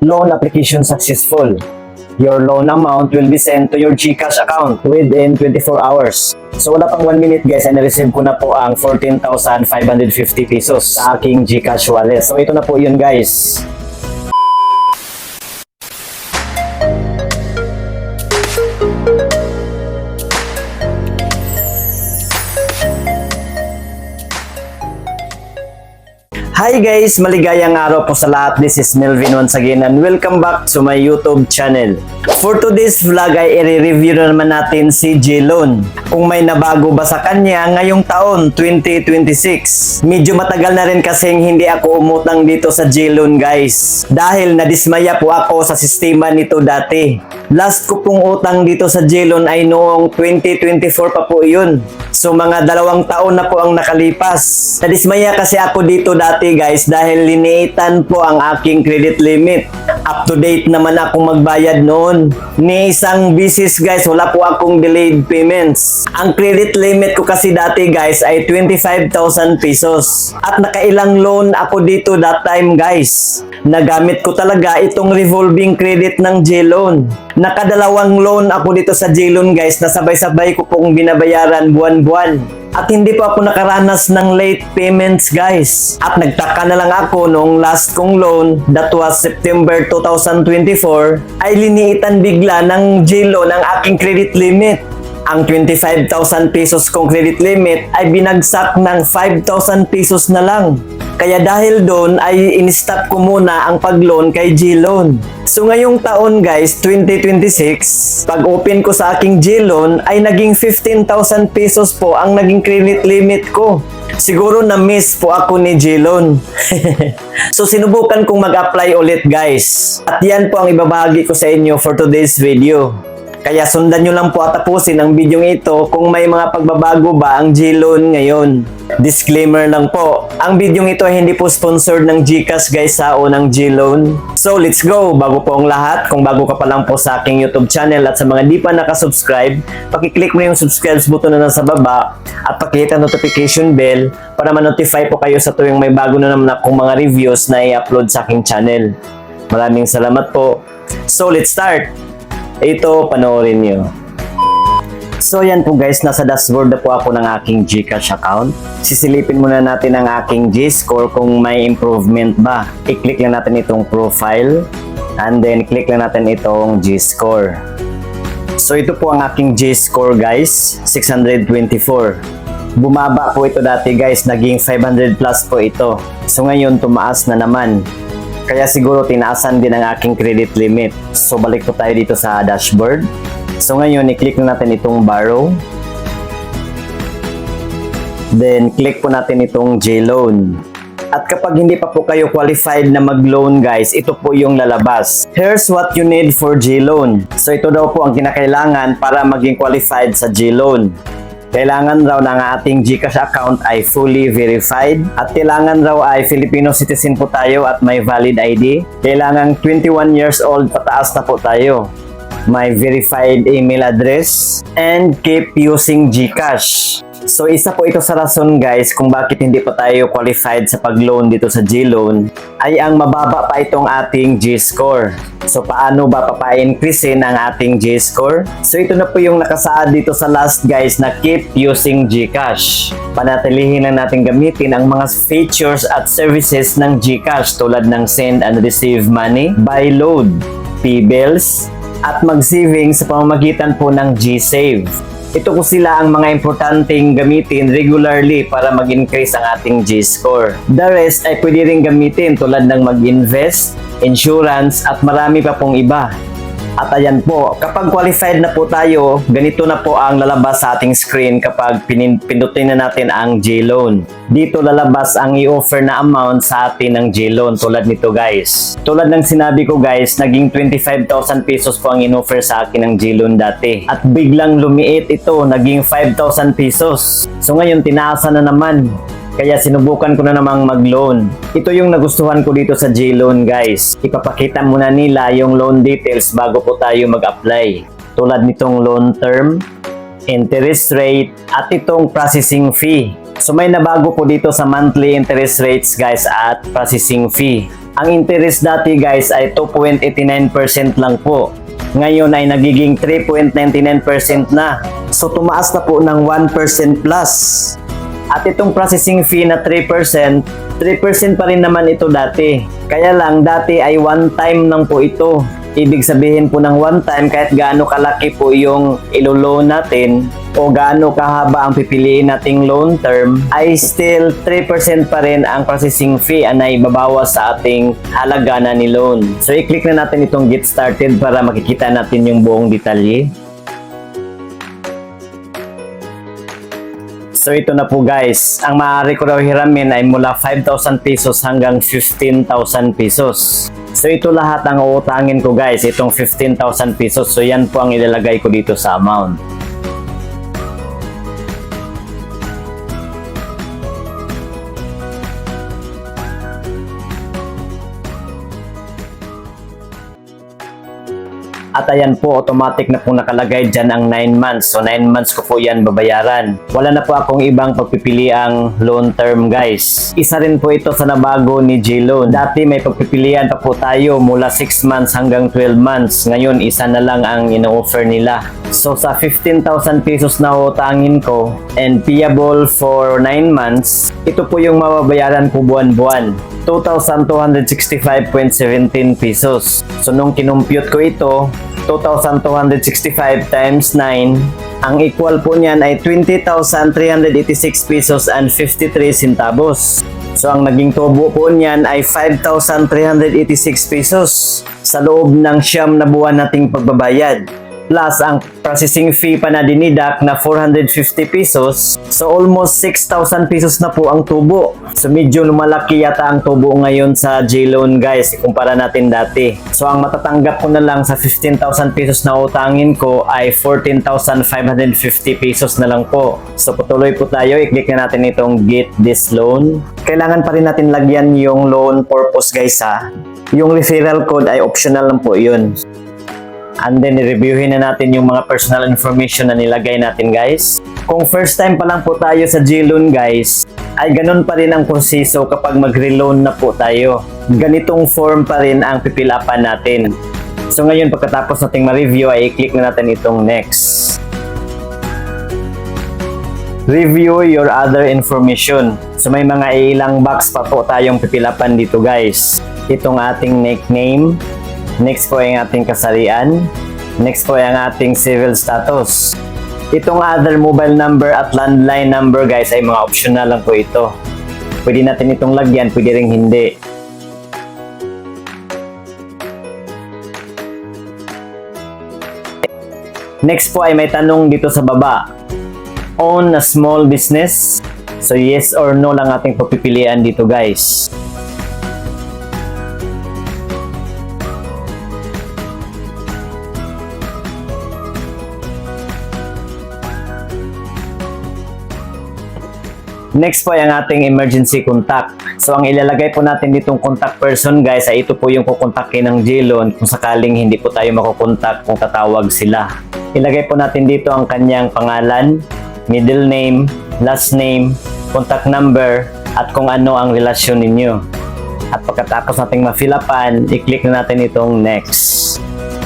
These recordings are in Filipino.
Loan application successful. Your loan amount will be sent to your GCash account within 24 hours. So wala pang 1 minute guys, ay na-receive ko na po ang 14,550 pesos sa aking GCash wallet. So ito na po yun guys. Hi guys! Maligayang araw po sa lahat. This is Melvin once again and welcome back to my YouTube channel. For today's vlog ay i-review na naman natin si J-Loan. Kung may nabago ba sa kanya ngayong taon 2026. Medyo matagal na rin kasing hindi ako umutang dito sa J-Loan guys. Dahil nadismaya po ako sa sistema nito dati. Last ko pong utang dito sa J-Loan ay noong 2024 pa po yun. So mga 2 taon na po ang nakalipas. Nadismaya kasi ako dito dati guys dahil liniitan po ang aking credit limit. Up to date naman akong magbayad noon. Ni isang bisis guys, wala po akong delayed payments. Ang credit limit ko kasi dati guys ay 25,000 pesos. At nakailang loan ako dito that time guys. Nagamit ko talaga itong revolving credit ng J-Loan. Nakadalawang loan ako dito sa J-Loan guys na sabay-sabay ko pong binabayaran buwan-buwan. At hindi pa ako nakaranas ng late payments guys. At nagtaka na lang ako nung last kong loan, that was September 2024, ay liniitan bigla ng J-Loan ang aking credit limit. Ang 25,000 pesos kong credit limit ay binagsak ng 5,000 pesos na lang. Kaya dahil doon ay in-stop ko muna ang pag-loan kay J-Loan. So ngayong taon guys, 2026, pag open ko sa aking J-Loan ay naging 15,000 pesos po ang naging credit limit ko. Siguro na-miss po ako ni J-Loan. So sinubukan kong mag-apply ulit guys. At yan po ang ibabahagi ko sa inyo for today's video. Kaya sundan nyo lang po at tapusin ang video ito kung may mga pagbabago ba ang J-Loan ngayon. Disclaimer lang po, ang video ito ay hindi po sponsored ng GCash guys o ng J-Loan. So let's go! Bago po ang lahat, kung bago ka pa lang po sa aking YouTube channel at sa mga di pa nakasubscribe, pakiclick mo yung subscribe button na nasa baba at pakihit ang notification bell para ma-notify po kayo sa tuwing may bago na naman akong mga reviews na i-upload sa aking channel. Maraming salamat po. So let's start! Ito, panoorin nyo. So yan po guys, nasa dashboard na po ako ng aking GCash account. Sisilipin muna natin ang aking G-score kung may improvement ba. I-click lang natin itong profile and then click lang natin itong G-score. So ito po ang aking G-score guys, 624. Bumaba po ito dati guys, naging 500 plus po ito. So ngayon tumaas na naman. Kaya siguro tinaasan din ang aking credit limit. So balik po tayo dito sa dashboard. So ngayon i-click na natin itong borrow. Then click po natin itong J-Loan. At kapag hindi pa po kayo qualified na mag-loan guys, ito po yung lalabas. Here's what you need for J-Loan. So ito daw po ang kinakailangan para maging qualified sa J-Loan. Kailangan raw ng ating GCash account ay fully verified at kailangan raw ay Filipino citizen po tayo at may valid ID. Kailangan 21 years old pataas na po tayo. May verified email address and keep using GCash. So isa po ito sa rason guys kung bakit hindi pa tayo qualified sa pag-loan dito sa J-Loan ay ang mababa pa itong ating G-score. So paano ba papa-increasein ang ating G-score? So ito na po yung nakasaad dito sa last guys na keep using GCash. Panatilihin lang natin gamitin ang mga features at services ng GCash tulad ng send and receive money, buy load, pay bills, at mag-saving sa pamamagitan po ng G-Save. Ito po sila ang mga importanteng gamitin regularly para mag-increase ang ating G-score. The rest ay pwede rin gamitin tulad ng mag-invest, insurance at marami pa pong iba. At ayan po, kapag qualified na po tayo, ganito na po ang lalabas sa ating screen kapag pindutin na natin ang J-Loan. Dito lalabas ang i-offer na amount sa atin ng J-Loan tulad nito guys. Tulad ng sinabi ko guys, naging 25,000 pesos po ang in-offer sa akin ng J-Loan dati. At biglang lumiit ito, naging 5,000 pesos. So ngayon, tinaasan na naman. Kaya sinubukan ko na namang mag-loan. Ito yung nagustuhan ko dito sa J-Loan guys. Ipapakita muna nila yung loan details bago po tayo mag-apply. Tulad nitong loan term, interest rate, at itong processing fee. So may nabago po dito sa monthly interest rates guys at processing fee. Ang interest dati guys ay 2.89% lang po. Ngayon ay nagiging 3.99% na. So tumaas na po ng 1% plus. At itong processing fee na 3% pa rin naman ito dati. Kaya lang dati ay one time lang po ito. Ibig sabihin po ng one time, kahit gaano kalaki po yung ilo-loan natin o gaano kahaba ang pipiliin nating loan term, ay still 3% pa rin ang processing fee na ibabawas sa ating halaga na ni-loan. So i-click na natin itong get started para makikita natin yung buong detalye. So ito na po guys, ang maaari ko raw hiramin ay mula 5,000 pesos hanggang 15,000 pesos. So ito lahat ang uutangin ko guys, itong 15,000 pesos. So yan po ang ilalagay ko dito sa amount. At ayan po, automatic na po nakalagay dyan ang 9 months. So 9 months ko po yan babayaran. Wala na po akong ibang pagpipiliang loan term guys. Isa rin po ito sa nabago ni J-Loan. Dati may pagpipilian pa po tayo mula 6 months hanggang 12 months. Ngayon isa na lang ang ino-offer nila. So sa 15,000 pesos na utangin ko and payable for 9 months, ito po yung mababayaran ko buwan-buwan. 2,265.17 pesos. So nung kinumpute ko ito, 2,265 times 9, ang equal po niyan ay 20,386 pesos and 53 centavos. So ang naging tubo po niyan ay 5,386 pesos sa loob ng 9 na buwan nating pagbabayad. Plus ang processing fee pa na dinidak na 450 pesos. So almost 6,000 pesos na po ang tubo. So medyo lumalaki yata ang tubo ngayon sa J-Loan guys, ikumpara natin dati. So ang matatanggap ko na lang sa 15,000 pesos na utangin ko ay 14,550 pesos na lang po. So patuloy po tayo, i-click na natin itong get this loan. Kailangan pa rin natin lagyan yung loan purpose guys ha. Yung referral code ay optional lang po yun. And then, i-reviewin na natin yung mga personal information na nilagay natin guys. Kung first time pa lang po tayo sa J-Loan guys, ay ganun pa rin ang proseso kapag mag-reloan na po tayo. Ganitong form pa rin ang pipilapan natin. So ngayon, pagkatapos nating ma-review, ay i-click na natin itong next. Review your other information. So may mga ilang box pa po tayong pipilapan dito guys. Itong ating nickname. Next po ay ang ating kasarian. Next po ay ang ating civil status. Itong other mobile number at landline number guys ay mga optional lang po ito. Pwede natin itong lagyan, pwede ring hindi. Next po ay may tanong dito sa baba. Own a small business? So yes or no lang ating pagpipilian dito guys. Next po ay ang ating emergency contact. So ang ilalagay po natin ditong contact person guys ay ito po yung kukontakin ng J-Loan kung sakaling hindi po tayo makukontak kung tatawag sila. Ilagay po natin dito ang kanyang pangalan, middle name, last name, contact number, at kung ano ang relasyon ninyo. At pagkatapos nating ma-fill-upan, i-click na natin itong next.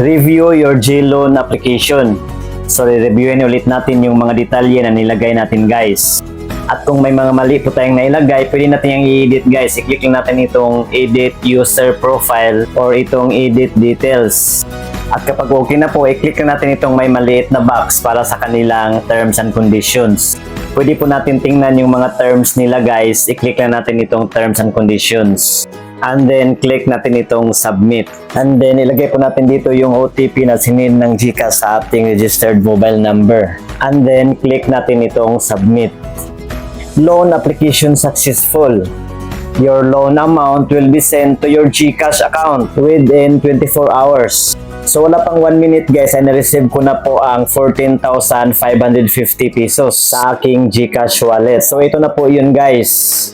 Review your J-Loan application. So re-reviewin ulit natin yung mga detalye na nilagay natin guys. At kung may mga mali po tayong nailagay, pwede natin yung i-edit guys. I-click lang natin itong edit user profile or itong edit details. At kapag okay na po, i-click lang natin itong may maliit na box para sa kanilang terms and conditions. Pwede po natin tingnan yung mga terms nila guys. I-click lang natin itong terms and conditions. And then, click natin itong submit. And then, ilagay po natin dito yung OTP na sinend ng GCash sa ating registered mobile number. And then, click natin itong submit. Loan application successful. Your loan amount will be sent to your GCash account within 24 hours. So wala pang 1 minute guys ay na-receive ko na po ang 14,550 pesos sa aking GCash wallet. So ito na po yun guys.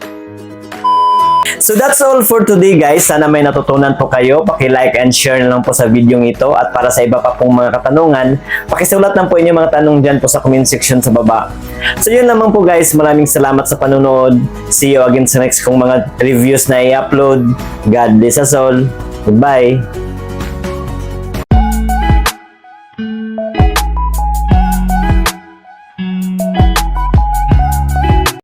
So that's all for today guys. Sana may natutunan po kayo. Paki-like and share na lang po sa video ito. At para sa iba pa pong mga katanungan, pakisulat lang po inyong mga tanong dyan po sa comment section sa baba. So yun lamang po guys. Maraming salamat sa panonood. See you again sa next kong mga reviews na i-upload. God bless us all. Goodbye.